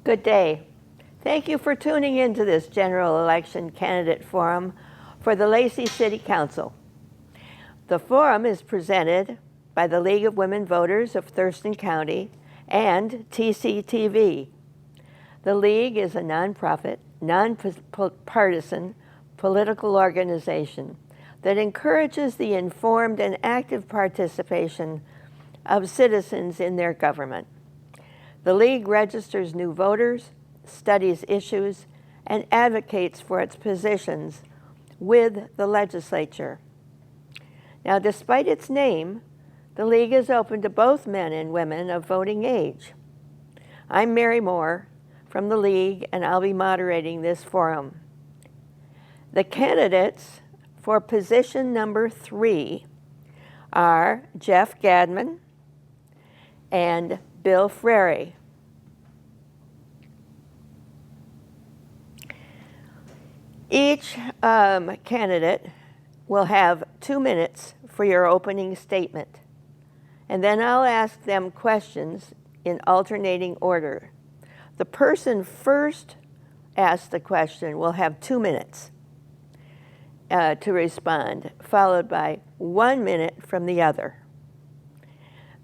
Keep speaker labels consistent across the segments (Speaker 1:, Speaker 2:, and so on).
Speaker 1: Good day. Thank you for tuning in to this general election candidate forum for the Lacey City Council. The forum is presented by the League of Women Voters of Thurston County and TCTV. The League is a nonprofit, nonpartisan political organization that encourages the informed and active participation of citizens in their government. The League registers new voters, studies issues, and advocates for its positions with the legislature. Now, despite its name, the League is open to both men and women of voting age. I'm Mary Moore from the League, and I'll be moderating this forum. The candidates for position number 3 are Jeff Gadman and Bill Frary. Each candidate will have 2 minutes for your opening statement, and then I'll ask them questions in alternating order. The person first asked the question will have 2 minutes to respond, followed by 1 minute from the other.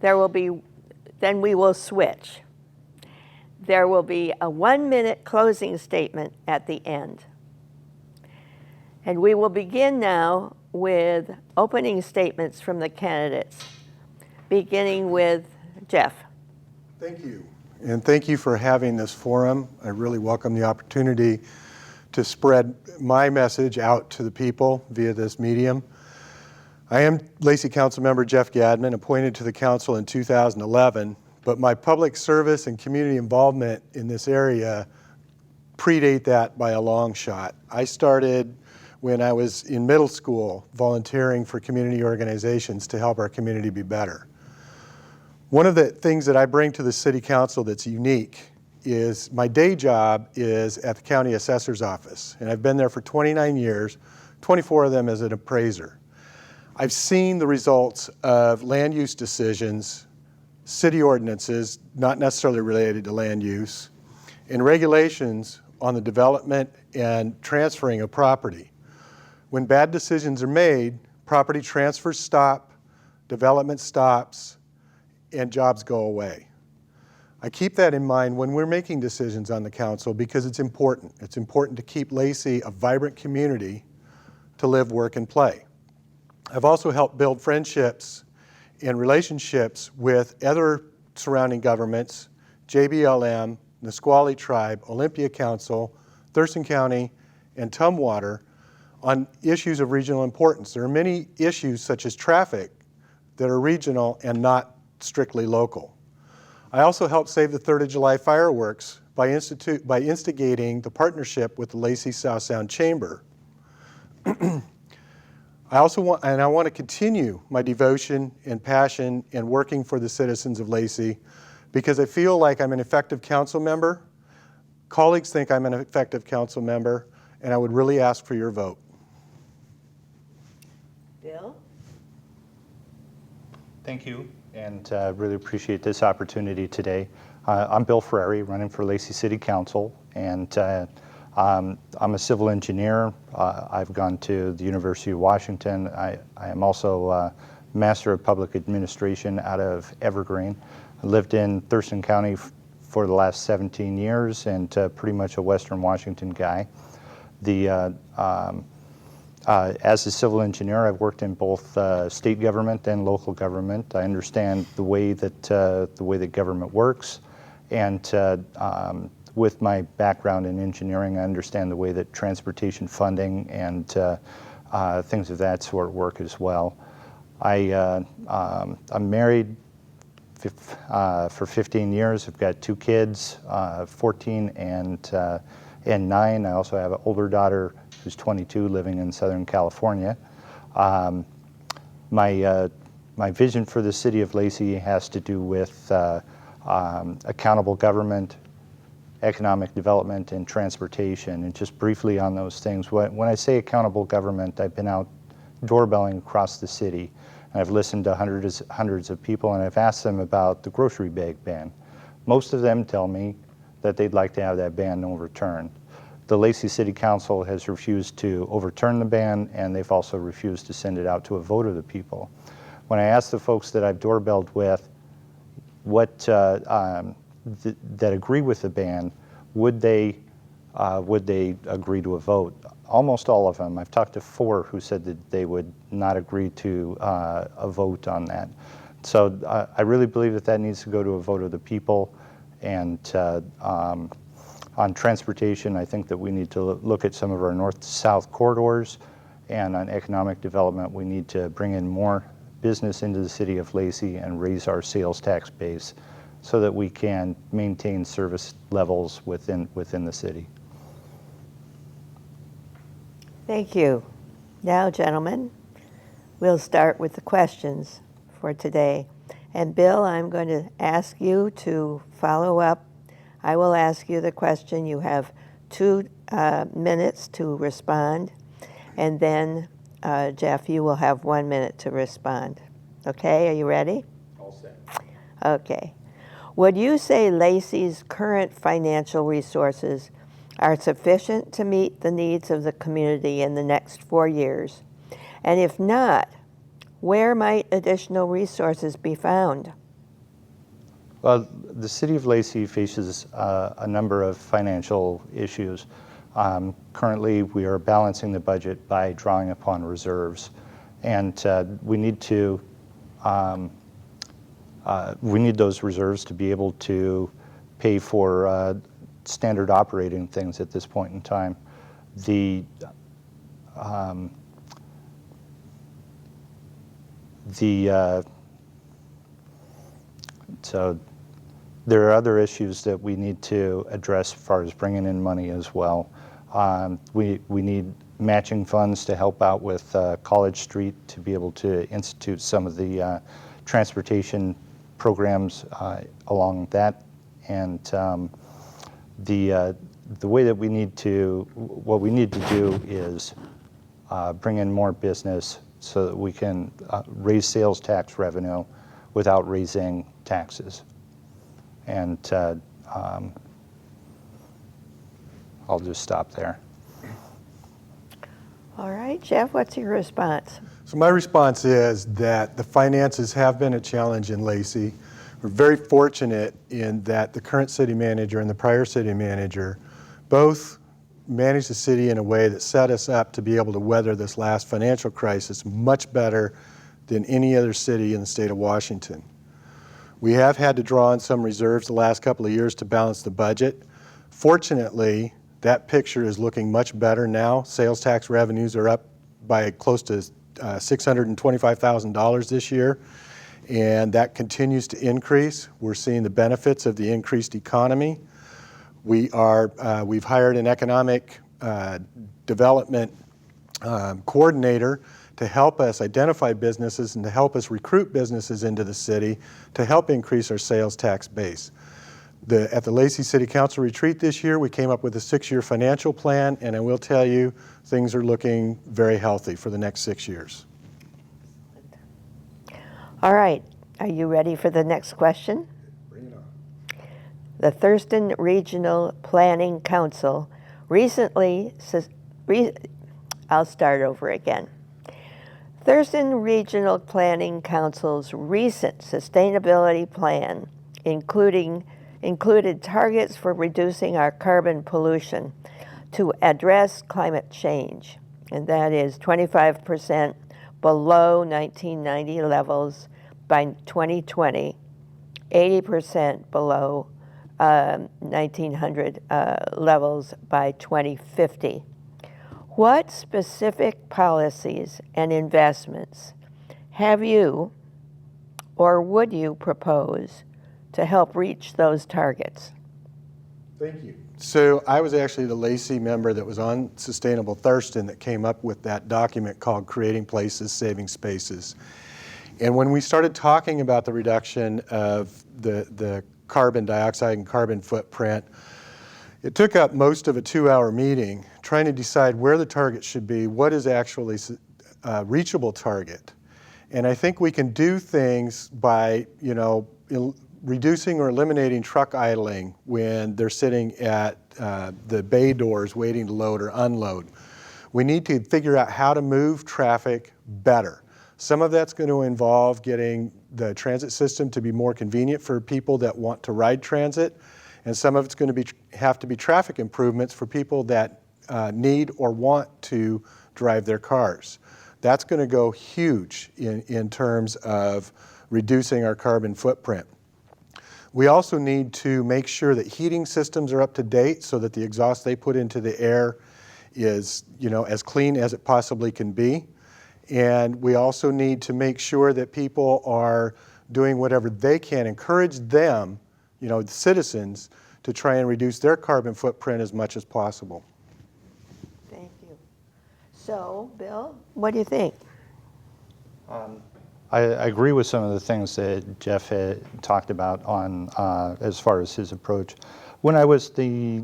Speaker 1: Then we will switch. There will be a 1-minute closing statement at the end. And we will begin now with opening statements from the candidates, beginning with Jeff.
Speaker 2: Thank you. And thank you for having this forum. I really welcome the opportunity to spread my message out to the people via this medium. I am Lacey Councilmember Jeff Gadman, appointed to the council in 2011, but my public service and community involvement in this area predate that by a long shot. I started when I was in middle school volunteering for community organizations to help our community be better. One of the things that I bring to the city council that's unique is my day job is at the county assessor's office, and I've been there for 29 years, 24 of them as an appraiser. I've seen the results of land use decisions, city ordinances, not necessarily related to land use, and regulations on the development and transferring of property. When bad decisions are made, property transfers stop, development stops, and jobs go away. I keep that in mind when we're making decisions on the council because it's important. It's important to keep Lacey a vibrant community to live, work, and play. I've also helped build friendships and relationships with other surrounding governments, JBLM, Nisqually Tribe, Olympia Council, Thurston County, and Tumwater on issues of regional importance. There are many issues such as traffic that are regional and not strictly local. I also helped save the 3rd of July fireworks by instigating the partnership with the Lacey South Sound Chamber. I want to continue my devotion and passion in working for the citizens of Lacey because I feel like I'm an effective council member. Colleagues think I'm an effective council member, and I would really ask for your vote.
Speaker 1: Bill?
Speaker 3: Thank you, and really appreciate this opportunity today. I'm Bill Frary, running for Lacey City Council, and I'm a civil engineer. I've gone to the University of Washington. I am also a Master of Public Administration out of Evergreen. I lived in Thurston County for the last 17 years and pretty much a Western Washington guy. As a civil engineer, I've worked in both state government and local government. I understand the way that government works, and with my background in engineering, I understand the way that transportation funding and things of that sort work as well. I'm married for 15 years. I've got 2 kids, 14 and 9. I also have an older daughter who's 22, living in Southern California. My vision for the city of Lacey has to do with accountable government, economic development, and transportation. And just briefly on those things, when I say accountable government, I've been out doorbelling across the city, and I've listened to hundreds of people, and I've asked them about the grocery bag ban. Most of them tell me that they'd like to have that ban overturned. The Lacey City Council has refused to overturn the ban, and they've also refused to send it out to a vote of the people. When I asked the folks that I've doorbelled with what that agree with the ban, would they agree to a vote? Almost all of them. I've talked to 4 who said that they would not agree to a vote on that. So I really believe that needs to go to a vote of the people. And on transportation, I think that we need to look at some of our north-south corridors, and on economic development, we need to bring in more business into the city of Lacey and raise our sales tax base so that we can maintain service levels within the city.
Speaker 1: Thank you. Now, gentlemen, we'll start with the questions for today. And Bill, I'm going to ask you to follow up. I will ask you the question. You have 2 minutes to respond. And then, Jeff, you will have 1 minute to respond. Okay, are you ready?
Speaker 2: All set.
Speaker 1: Okay. Would you say Lacey's current financial resources are sufficient to meet the needs of the community in the next 4 years? And if not, where might additional resources be found?
Speaker 3: Well, the city of Lacey faces a number of financial issues. Currently, we are balancing the budget by drawing upon reserves, and we need those reserves to be able to pay for standard operating things at this point in time. So there are other issues that we need to address as far as bringing in money as well. We need matching funds to help out with College Street to be able to institute some of the transportation programs along that. And the way that what we need to do is bring in more business so that we can raise sales tax revenue without raising taxes. And I'll just stop there.
Speaker 1: All right, Jeff, what's your response?
Speaker 2: So my response is that the finances have been a challenge in Lacey. We're very fortunate in that the current city manager and the prior city manager both managed the city in a way that set us up to be able to weather this last financial crisis much better than any other city in the state of Washington. We have had to draw on some reserves the last couple of years to balance the budget. Fortunately, that picture is looking much better now. Sales tax revenues are up by close to $625,000 this year, and that continues to increase. We're seeing the benefits of the increased economy. We've hired an economic development coordinator to help us identify businesses and to help us recruit businesses into the city to help increase our sales tax base. At the Lacey City Council retreat this year, we came up with a 6-year financial plan, and I will tell you, things are looking very healthy for the next 6 years.
Speaker 1: All right, are you ready for the next question?
Speaker 2: Bring it on.
Speaker 1: The Thurston Regional Planning Council recently, I'll start over again. Thurston Regional Planning Council's recent sustainability plan included targets for reducing our carbon pollution to address climate change, and that is 25% below 1990 levels by 2020, 80% below 1900 levels by 2050. What specific policies and investments have you or would you propose to help reach those targets?
Speaker 2: Thank you. So I was actually the Lacey member that was on Sustainable Thurston that came up with that document called Creating Places, Saving Spaces. And when we started talking about the reduction of the carbon dioxide and carbon footprint, it took up most of a 2-hour meeting trying to decide where the target should be, what is actually a reachable target. And I think we can do things by, reducing or eliminating truck idling when they're sitting at the bay doors waiting to load or unload. We need to figure out how to move traffic better. Some of that's going to involve getting the transit system to be more convenient for people that want to ride transit, and some of it's going to have to be traffic improvements for people that need or want to drive their cars. That's going to go huge in terms of reducing our carbon footprint. We also need to make sure that heating systems are up to date so that the exhaust they put into the air is, as clean as it possibly can be. And we also need to make sure that people are doing whatever they can, encourage them, the citizens, to try and reduce their carbon footprint as much as possible.
Speaker 1: Thank you. So, Bill, what do you think?
Speaker 3: I agree with some of the things that Jeff had talked about on as far as his approach. When I was the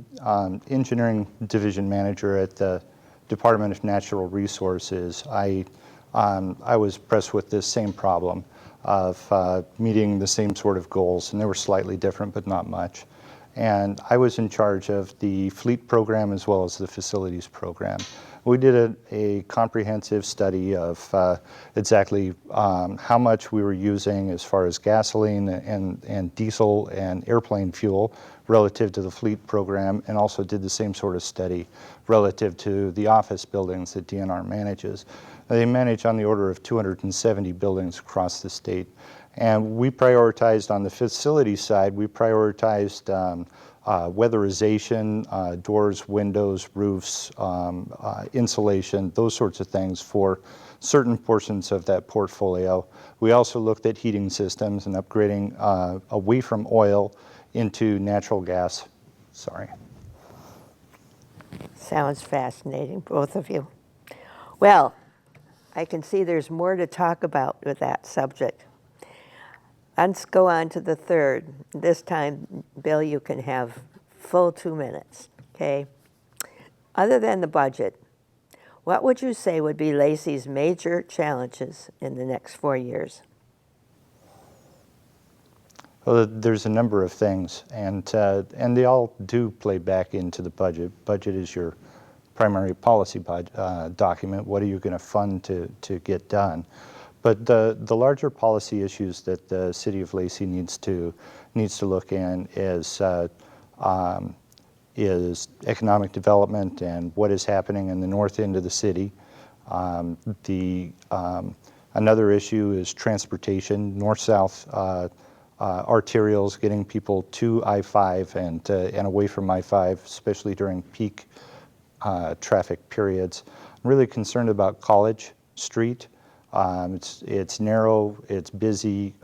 Speaker 3: engineering division manager at the Department of Natural Resources, I was pressed with this same problem of meeting the same sort of goals, and they were slightly different, but not much. And I was in charge of the fleet program as well as the facilities program. We did a comprehensive study of exactly how much we were using as far as gasoline and diesel and airplane fuel relative to the fleet program, and also did the same sort of study relative to the office buildings that DNR manages. They manage on the order of 270 buildings across the state. And we prioritized on the facility side, we prioritized weatherization, doors, windows, roofs, insulation, those sorts of things for certain portions of that portfolio. We also looked at heating systems and upgrading away from oil into natural gas. Sorry.
Speaker 1: Sounds fascinating, both of you. Well, I can see there's more to talk about with that subject. Let's go on to the third. This time, Bill, you can have full 2 minutes, okay? Other than the budget, what would you say would be Lacey's major challenges in the next 4 years?
Speaker 3: Well, there's a number of things, and they all do play back into the budget. Budget is your primary policy document. What are you going to fund to get done? But the larger policy issues that the city of Lacey needs to look in is economic development and what is happening in the north end of the city. Another issue is transportation, north-south arterials, getting people to I-5 and away from I-5, especially during peak traffic periods. I'm really concerned about College Street. It's narrow, it's busy.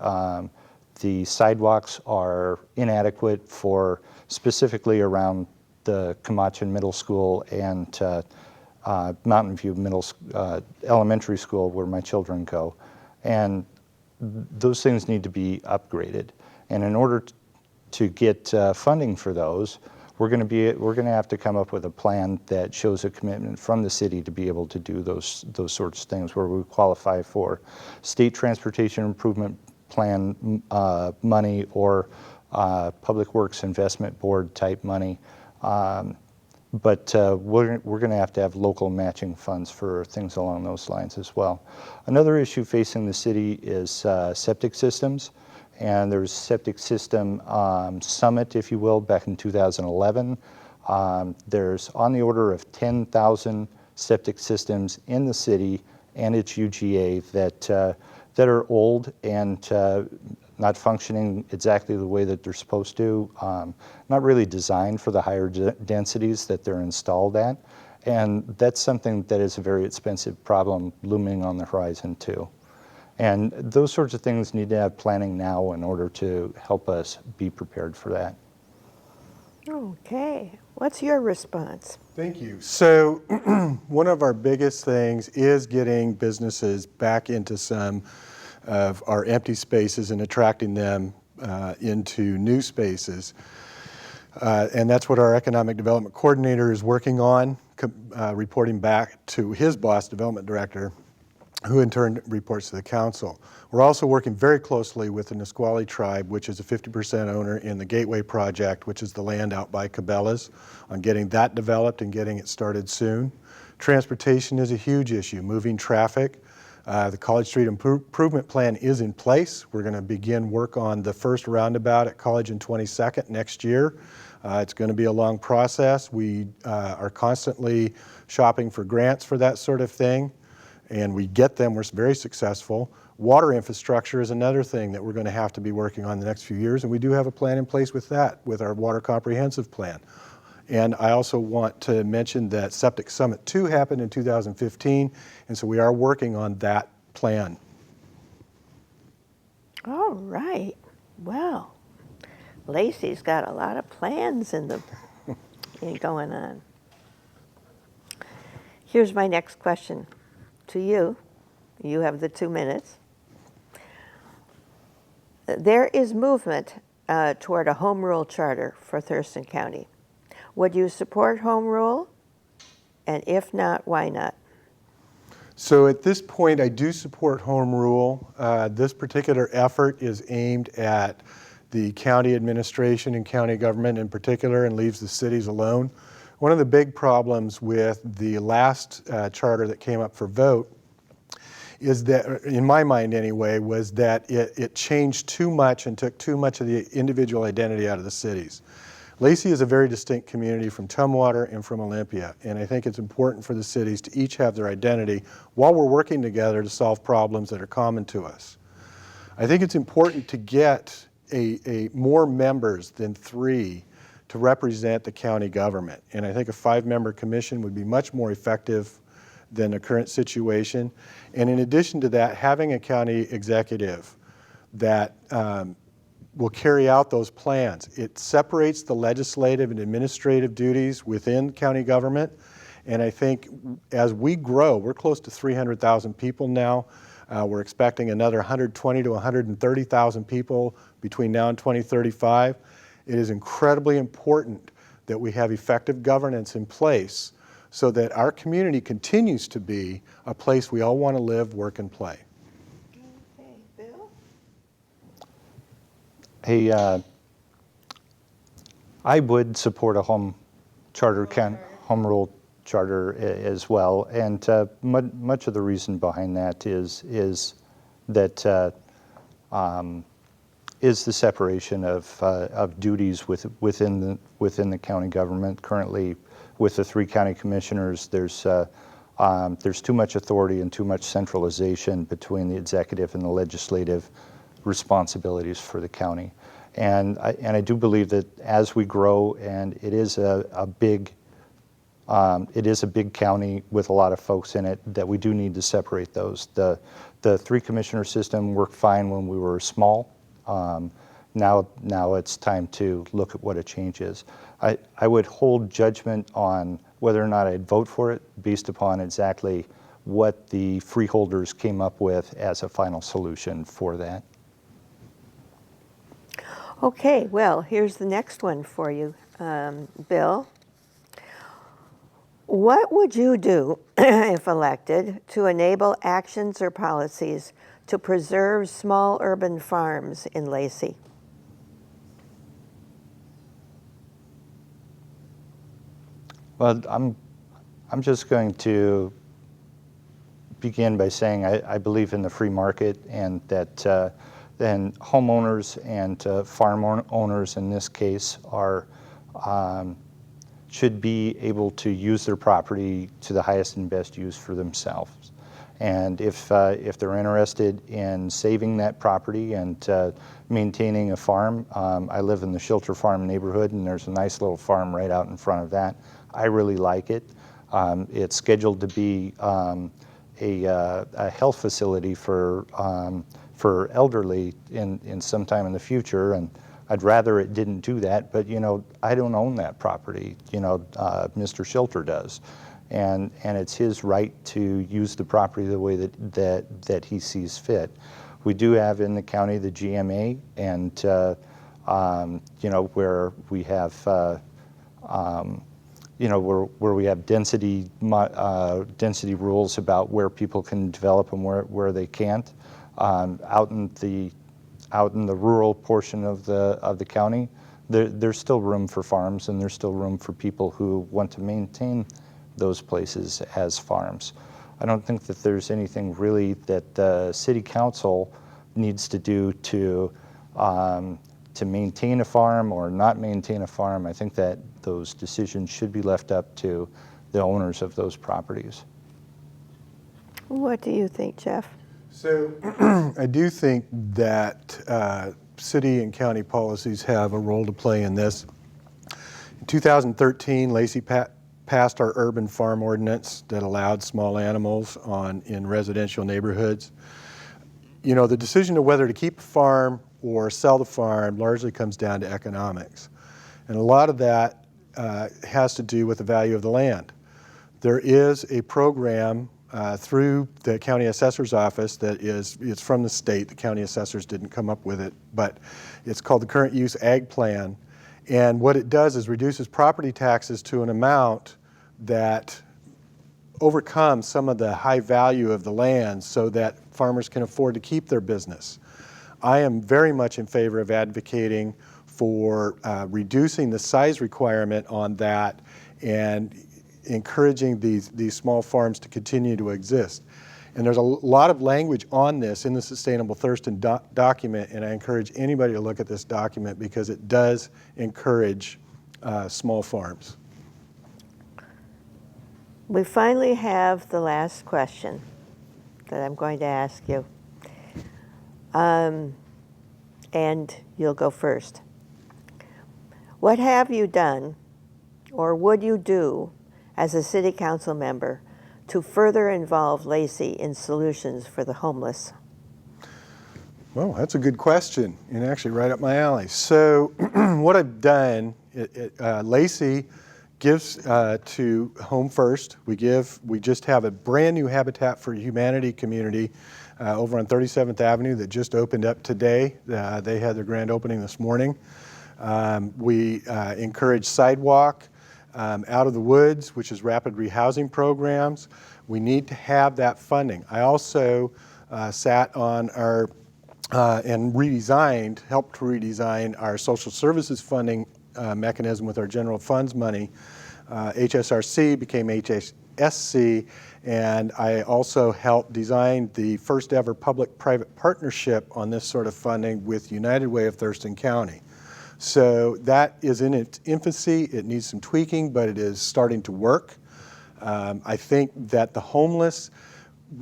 Speaker 3: The sidewalks are inadequate for specifically around the Camacho Middle School and Mountain View Elementary School, where my children go. And those things need to be upgraded. And in order to get funding for those, we're going to have to come up with a plan that shows a commitment from the city to be able to do those sorts of things, where we qualify for state transportation improvement plan money or public works investment board type money. But we're going to have local matching funds for things along those lines as well. Another issue facing the city is septic systems. And there's a septic system summit, if you will, back in 2011. There's on the order of 10,000 septic systems in the city and its UGA that are old and not functioning exactly the way that they're supposed to, not really designed for the higher densities that they're installed at. And that's something that is a very expensive problem looming on the horizon too. And those sorts of things need to have planning now in order to help us be prepared for that.
Speaker 1: Okay. What's your response?
Speaker 2: Thank you. So one of our biggest things is getting businesses back into some of our empty spaces and attracting them into new spaces. And that's what our economic development coordinator is working on, reporting back to his boss, development director. who in turn reports to the council. We're also working very closely with the Nisqually tribe, which is a 50% owner in the Gateway Project, which is the land out by Cabela's, on getting that developed and getting it started soon. Transportation is a huge issue, moving traffic. The College Street Improvement Plan is in place. We're going to begin work on the first roundabout at College and 22nd next year. It's going to be a long process. We are constantly shopping for grants for that sort of thing, and we get them. We're very successful. Water infrastructure is another thing that we're going to have to be working on the next few years, and we do have a plan in place with that, with our Water Comprehensive Plan. And I also want to mention that Septic Summit 2 happened in 2015, and so we are working on that plan.
Speaker 1: All right. Well, Lacey's got a lot of plans going on. Here's my next question to you. You have the 2 minutes. There is movement toward a home rule charter for Thurston County. Would you support home rule? And if not, why not?
Speaker 2: So at this point, I do support home rule. This particular effort is aimed at the county administration and county government in particular, and leaves the cities alone. One of the big problems with the last charter that came up for vote is that, in my mind anyway, was that it changed too much and took too much of the individual identity out of the cities. Lacey is a very distinct community from Tumwater and from Olympia, and I think it's important for the cities to each have their identity while we're working together to solve problems that are common to us. I think it's important to get more members than 3 to represent the county government, and I think a 5-member commission would be much more effective than the current situation. And in addition to that, having a county executive that will carry out those plans. It separates the legislative and administrative duties within county government, and I think as we grow, we're close to 300,000 people now. We're expecting another 120 to 130,000 people between now and 2035. It is incredibly important that we have effective governance in place so that our community continues to be a place we all want to live, work, and play.
Speaker 1: Okay, Bill?
Speaker 3: Hey, I would support a home rule charter as well, and much of the reason behind that is that is the separation of duties within the county government. Currently, with the 3 county commissioners, there's too much authority and too much centralization between the executive and the legislative responsibilities for the county. And I do believe that as we grow, and it is a big county with a lot of folks in it, that we do need to separate those. The 3-commissioner system worked fine when we were small. Now it's time to look at what a change is. I would hold judgment on whether or not I'd vote for it based upon exactly what the freeholders came up with as a final solution for that.
Speaker 1: Okay, well, here's the next one for you, Bill. What would you do, if elected, to enable actions or policies to preserve small urban farms in Lacey?
Speaker 3: Well, I'm just going to begin by saying I believe in the free market, and that then homeowners and farm owners in this case should be able to use their property to the highest and best use for themselves. And if they're interested in saving that property and maintaining a farm, I live in the Shilter Farm neighborhood, and there's a nice little farm right out in front of that. I really like it. It's scheduled to be a health facility for elderly in some time in the future, and I'd rather it didn't do that, but I don't own that property. Mr. Shilter does, and it's his right to use the property the way that he sees fit. We do have in the county the GMA, and where we have where we have density rules about where people can develop and where they can't. Out in the rural portion of the county, there's still room for farms, and there's still room for people who want to maintain those places as farms. I don't think that there's anything really that the city council needs to do to maintain a farm or not maintain a farm. I think that those decisions should be left up to the owners of those properties.
Speaker 1: What do you think, Jeff?
Speaker 2: So I do think that city and county policies have a role to play in this. In 2013, Lacey passed our urban farm ordinance that allowed small animals in residential neighborhoods. The decision of whether to keep a farm or sell the farm largely comes down to economics. And a lot of that has to do with the value of the land. There is a program through the county assessor's office it's from the state. The county assessors didn't come up with it, but it's called the Current Use Ag Plan. And what it does is reduces property taxes to an amount that overcomes some of the high value of the land so that farmers can afford to keep their business. I am very much in favor of advocating for reducing the size requirement on that and encouraging these small farms to continue to exist. And there's a lot of language on this in the Sustainable Thurston document, and I encourage anybody to look at this document because it does encourage small farms.
Speaker 1: We finally have the last question that I'm going to ask you. And you'll go first. What have you done, or would you do, as a city council member to further involve Lacey in solutions for the homeless?
Speaker 2: Well, that's a good question, and actually right up my alley. So what I've done, Lacey gives to Home First. We just have a brand new Habitat for Humanity community over on 37th Avenue that just opened up today. They had their grand opening this morning. We encourage sidewalk, out of the woods, which is rapid rehousing programs. We need to have that funding. I also sat on our and helped redesign our social services funding mechanism with our general funds money. HSRC became HSC, and I also helped design the first ever public-private partnership on this sort of funding with United Way of Thurston County. So that is in its infancy. It needs some tweaking, but it is starting to work. I think that the homeless,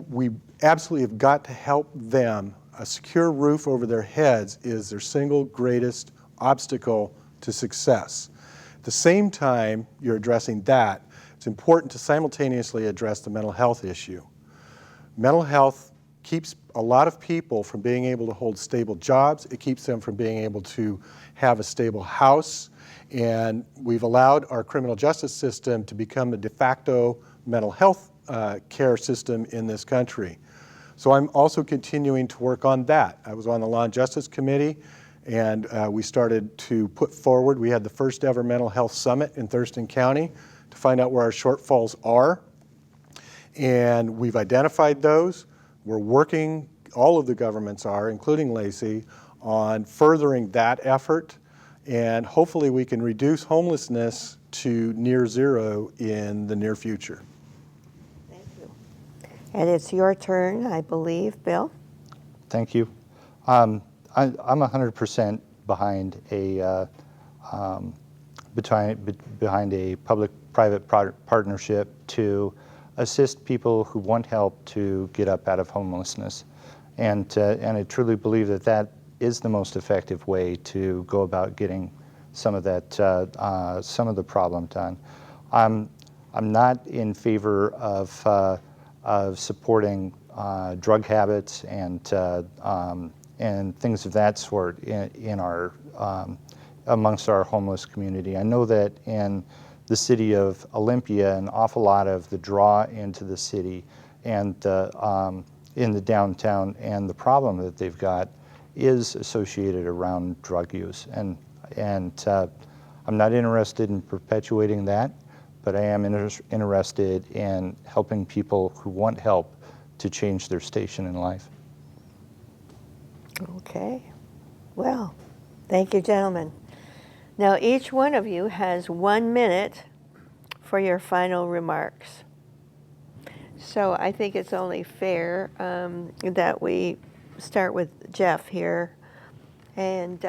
Speaker 2: we absolutely have got to help them. A secure roof over their heads is their single greatest obstacle to success. At the same time you're addressing that, it's important to simultaneously address the mental health issue. Mental health keeps a lot of people from being able to hold stable jobs. It keeps them from being able to have a stable house. And we've allowed our criminal justice system to become a de facto mental health care system in this country. So I'm also continuing to work on that. I was on the Law and Justice Committee, and we started to put forward, we had the first ever mental health summit in Thurston County to find out where our shortfalls are. And we've identified those. We're working, all of the governments are, including Lacey, on furthering that effort, and hopefully we can reduce homelessness to near zero in the near future.
Speaker 1: Thank you. And it's your turn, I believe, Bill.
Speaker 3: Thank you. I'm 100% behind a public-private partnership to assist people who want help to get up out of homelessness, and I truly believe that that is the most effective way to go about getting some of that some of the problem done. I'm not in favor of supporting drug habits and things of that sort in our amongst our homeless community. I know that in the city of Olympia, an awful lot of the draw into the city and in the downtown and the problem that they've got is associated around drug use. And I'm not interested in perpetuating that, but I am interested in helping people who want help to change their station in life.
Speaker 1: Okay. Well, thank you, gentlemen. Now, each one of you has 1 minute for your final remarks. So I think it's only fair that we start with Jeff here, and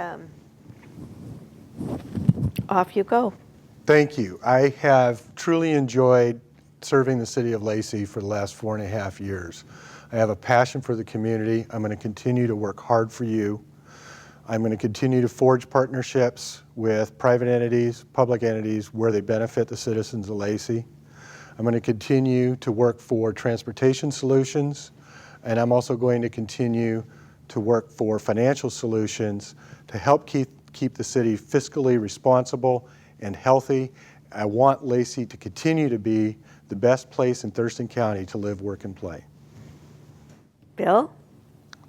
Speaker 1: off you go.
Speaker 2: Thank you. I have truly enjoyed serving the city of Lacey for the last 4.5 years. I have a passion for the community. I'm going to continue to work hard for you. I'm going to continue to forge partnerships with private entities, public entities, where they benefit the citizens of Lacey. I'm going to continue to work for transportation solutions, and I'm also going to continue to work for financial solutions to help keep the city fiscally responsible and healthy. I want Lacey to continue to be the best place in Thurston County to live, work, and play.
Speaker 1: Bill?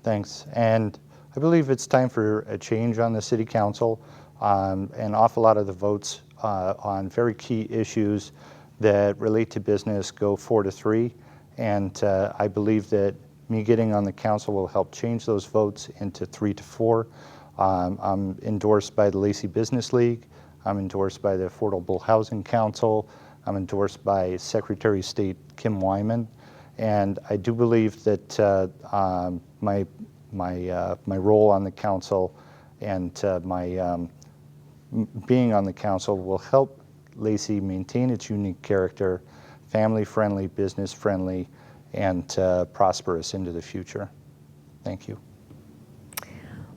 Speaker 3: Thanks. And I believe it's time for a change on the City Council. An awful lot of the votes on very key issues that relate to business go 4-3. And I believe that me getting on the council will help change those votes into 3-4. I'm endorsed by the Lacey Business League. I'm endorsed by the Affordable Housing Council. I'm endorsed by Secretary of State Kim Wyman. And I do believe that my role on the council and being on the council will help Lacey maintain its unique character, family-friendly, business-friendly, and prosperous into the future. Thank you.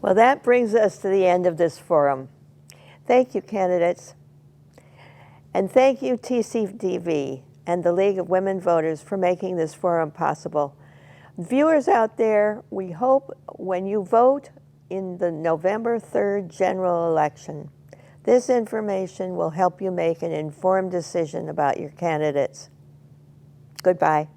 Speaker 1: Well, that brings us to the end of this forum. Thank you, candidates. And thank you, TCTV and the League of Women Voters, for making this forum possible. Viewers out there, we hope when you vote in the November 3rd general election, this information will help you make an informed decision about your candidates. Goodbye.